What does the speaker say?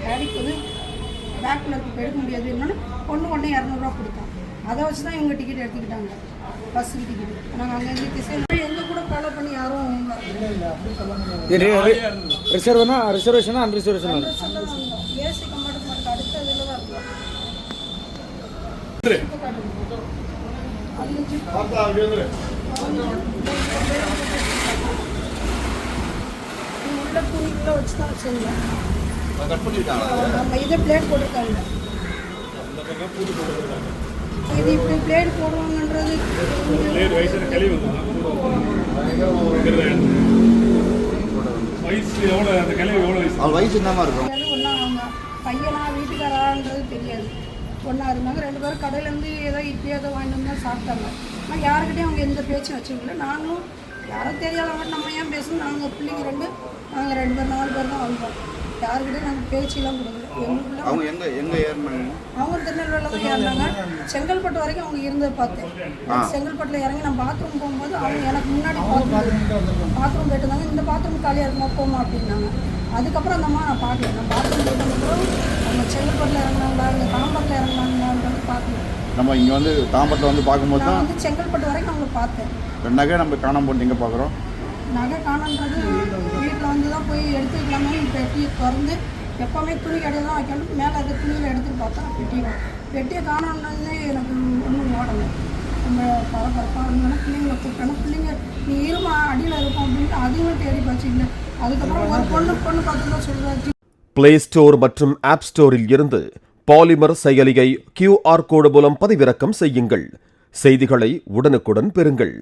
டேடிக்கு வந்து பேக்கில் எடுக்க முடியாது என்னன்னு ஒன்று 200 கொடுத்தோம். அதை வச்சு தான் இவங்க டிக்கெட் எடுத்துக்கிட்டாங்க, பஸ்ஸுக்கு டிக்கெட். நாங்கள் அங்கேருந்து திசையில் எங்கள் கூட ஃபாலோ பண்ணி யாரும் ரிசர்வேஷனா அன்ரிசர்வேஷனா ஏசி கம்பார்ட்மெண்ட் அடுத்த இதில் தான் இருக்கும். உள்ள துணிக்குள்ளே வச்சு தான் வச்சுருந்தேன். நம்ம இதை பிளேட் போட்டிருக்காங்க. இது இப்படி பிளேட் போடுவாங்கன்றது வயசு என்னமா இருக்கும். அவங்க பையனா வீட்டுக்காரான்றது தெரியாது. ஒன்றா இருந்தாங்க. 2 பேரும் கடையிலேருந்து ஏதோ இட்லி ஏதோ வாங்கிட்டு வந்து சாப்பிட்டாங்க. ஆனால் யாருக்கிட்டையும் அவங்க எந்த பேச்சும் வச்சுக்கல. நாங்களும் யாரும் தெரியாதவங்க நம்ம ஏன் பேசணும், நாங்கள் பிள்ளைங்க நாங்கள் 2 பேர் 4 பேர் தான் வந்தோம். யாருக்கிட்டையும் நாங்கள் பேச்செல்லாம் கொடுக்கல. எங்களுக்குள்ள அவங்க எங்கே ஏறினாங்க? அவங்க திருநெல்வேலியில் தான் ஏறினாங்க. செங்கல்பட்டு வரைக்கும் அவங்க இருந்ததை பார்த்தேன். செங்கல்பட்டில் இறங்கி நான் பாத்ரூம் போகும்போது அவங்க எனக்கு முன்னாடி பாத்ரூம் போயிட்டு இருந்தாங்க. இந்த பாத்ரூம் காலியாக இருக்குமா போமா அப்படின்னாங்க. அதுக்கப்புறம் அந்த அம்மா நான் பார்க்கல. நான் பாத்ரூம் போயிட்டதுக்கப்புறம் அவங்க செங்கல்பட்டில் இறங்கினாங்களா இல்லை தாம்பரத்தில் இறங்கினாங்களான்றது பார்க்கல. நம்ம இங்கே வந்து தாம்பரத்தில் வந்து பார்க்கும்போது தான் வந்து செங்கல்பட்டு வரைக்கும் அவங்கள பார்த்தேன். நகை நம்ம காணாமல் போட்டு எங்கே பார்க்குறோம். நகை காணன்றது வீட்டில் வந்து தான் போய் எடுத்து வைக்கலாமே. பெட்டியை திறந்து எப்போவுமே துணி கடையில் தான் வைக்கணும். மேலே இருக்க துணியில் எடுத்துகிட்டு பார்த்தா பெட்டியை காணோன்னே எனக்கு ஒன்றும் ஓடலை. நம்ம பரபரப்பாக இருந்தாலும் பிள்ளைங்களை கூப்பிட்டோன்னா பிள்ளைங்க நீ இருமா அடியில் இருக்கும் அப்படின்ட்டு அதுவுமே தேடி பார்த்திங்க. அதுக்கப்புறம் ஒரு பொண்ணு பார்த்து தான் சொல்கிறாச்சு. பிளே ஸ்டோர் மற்றும் ஆப் ஸ்டோரில் இருந்து பாலிமர் செயலியை QR கோடு மூலம் பதிவிறக்கம் செய்யுங்கள். செய்திகளை உடனுக்குடன் பெறுங்கள்.